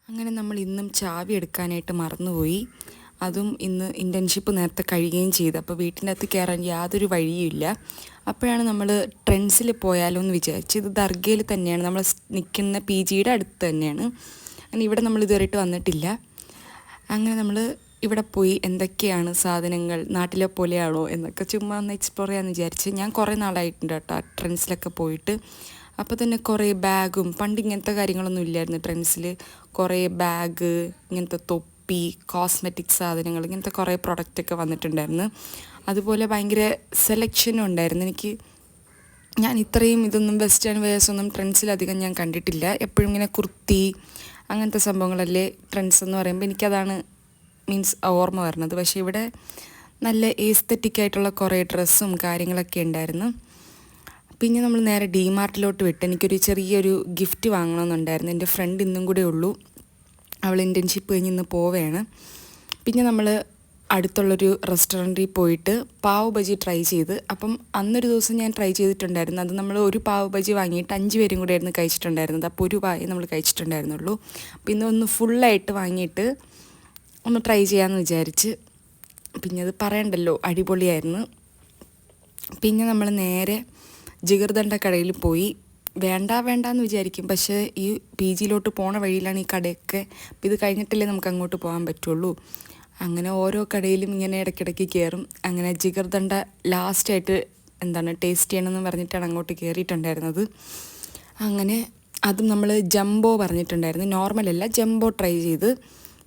അങ്ങനെ നമ്മൾ ഇന്നും ചാവി എടുക്കാനായിട്ട് മറന്നുപോയി. അതും ഇന്ന് ഇൻറ്റേൺഷിപ്പ് നേരത്തെ കഴിയുകയും ചെയ്തു. അപ്പോൾ വീട്ടിൻ്റെ അകത്ത് കയറാൻ യാതൊരു വഴിയുമില്ല. അപ്പോഴാണ് നമ്മൾ ട്രെൻഡ്സിൽ പോയാലോ എന്ന് വിചാരിച്ചു. ഇത് ദർഗയിൽ തന്നെയാണ്, നമ്മൾ നിൽക്കുന്ന പി ജിയുടെ അടുത്ത് തന്നെയാണ്. അങ്ങനെ ഇവിടെ നമ്മൾ ഇതുവരെയായിട്ട് വന്നിട്ടില്ല. അങ്ങനെ നമ്മൾ ഇവിടെ പോയി എന്തൊക്കെയാണ് സാധനങ്ങൾ, നാട്ടിലെ പോലെയാണോ എന്നൊക്കെ ചുമ്മാ ഒന്ന് എക്സ്പ്ലോർ ചെയ്യാമെന്ന് വിചാരിച്ച്. ഞാൻ കുറേ നാളായിട്ടുണ്ട് കേട്ടോ ട്രെൻഡ്സിലൊക്കെ പോയിട്ട്. അപ്പോൾ തന്നെ കുറേ ബാഗും, പണ്ട് ഇങ്ങനത്തെ കാര്യങ്ങളൊന്നും ഇല്ലായിരുന്നു ട്രെൻഡ്സിൽ. കുറേ ബാഗ്, ഇങ്ങനത്തെ തൊപ്പി, കോസ്മെറ്റിക് സാധനങ്ങൾ, ഇങ്ങനത്തെ കുറേ പ്രൊഡക്റ്റൊക്കെ വന്നിട്ടുണ്ടായിരുന്നു. അതുപോലെ ഭയങ്കര സെലക്ഷനും ഉണ്ടായിരുന്നു. ഞാൻ ഇത്രയും ഇതൊന്നും വെസ്റ്റേൺ വെയേഴ്സ് ഒന്നും ട്രെൻഡ്സിലധികം ഞാൻ കണ്ടിട്ടില്ല. എപ്പോഴും ഇങ്ങനെ കുർത്തി അങ്ങനത്തെ സംഭവങ്ങളല്ലേ ട്രെൻഡ്സ് എന്ന് പറയുമ്പോൾ എനിക്കതാണ് ഓർമ്മ വരുന്നത്. പക്ഷേ ഇവിടെ നല്ല എസ്തെറ്റിക് ആയിട്ടുള്ള കുറേ ഡ്രസ്സും കാര്യങ്ങളൊക്കെ ഉണ്ടായിരുന്നു. പിന്നെ നമ്മൾ നേരെ ഡിമാർട്ടിലോട്ട് വിട്ട്. എനിക്കൊരു ചെറിയൊരു ഗിഫ്റ്റ് വാങ്ങണമെന്നുണ്ടായിരുന്നു. എൻ്റെ ഫ്രണ്ട് ഇന്നും കൂടെ ഉള്ളൂ, അവൾ ഇൻറ്റേൺഷിപ്പ് കഴിഞ്ഞ് ഇന്ന് പോവുകയാണ്. പിന്നെ നമ്മൾ അടുത്തുള്ളൊരു റെസ്റ്റോറൻറ്റിൽ പോയിട്ട് പാവ് ബജി ട്രൈ ചെയ്ത്. അപ്പം അന്നൊരു ദിവസം ഞാൻ ട്രൈ ചെയ്തിട്ടുണ്ടായിരുന്നു. അത് നമ്മൾ ഒരു പാവ് ബജി വാങ്ങിയിട്ട് 5 പേരും കൂടെ ആയിരുന്നു കഴിച്ചിട്ടുണ്ടായിരുന്നത്. അപ്പോൾ ഒരു പായേ നമ്മൾ കഴിച്ചിട്ടുണ്ടായിരുന്നുള്ളൂ. പിന്നെ ഒന്ന് ഫുള്ളായിട്ട് വാങ്ങിയിട്ട് ഒന്ന് ട്രൈ ചെയ്യാമെന്ന് വിചാരിച്ച്. പിന്നെ അത് പറയണ്ടല്ലോ, അടിപൊളിയായിരുന്നു. പിന്നെ നമ്മൾ നേരെ ജിഗർദണ്ഡ കടയിൽ പോയി. വേണ്ടാന്ന് വിചാരിക്കും, പക്ഷേ ഈ പി ജിയിലോട്ട് പോണ വഴിയിലാണ് ഈ കടയൊക്കെ. അപ്പോൾ ഇത് കഴിഞ്ഞിട്ടല്ലേ നമുക്ക് അങ്ങോട്ട് പോകാൻ പറ്റുള്ളൂ. അങ്ങനെ ഓരോ കടയിലും ഇങ്ങനെ ഇടയ്ക്കിടയ്ക്ക് കയറും. അങ്ങനെ ജിഗർദണ്ഡ ലാസ്റ്റായിട്ട് ടേസ്റ്റ് ചെയ്യണമെന്ന് പറഞ്ഞിട്ടാണ് അങ്ങോട്ട് കയറിയിട്ടുണ്ടായിരുന്നത്. അങ്ങനെ അതും നമ്മൾ ജംബോ പറഞ്ഞിട്ടുണ്ടായിരുന്നു, നോർമലല്ല ജംബോ ട്രൈ ചെയ്ത്.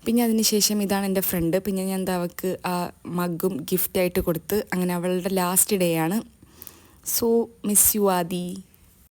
പിന്നെ അതിന് ശേഷം ഇതാണ് എൻ്റെ ഫ്രണ്ട്. പിന്നെ ഞാൻ അവൾക്ക് ആ മഗ്ഗും ഗിഫ്റ്റായിട്ട് കൊടുത്ത്. അങ്ങനെ അവളുടെ ലാസ്റ്റ് ഡേ ആണ്. So miss you Adi.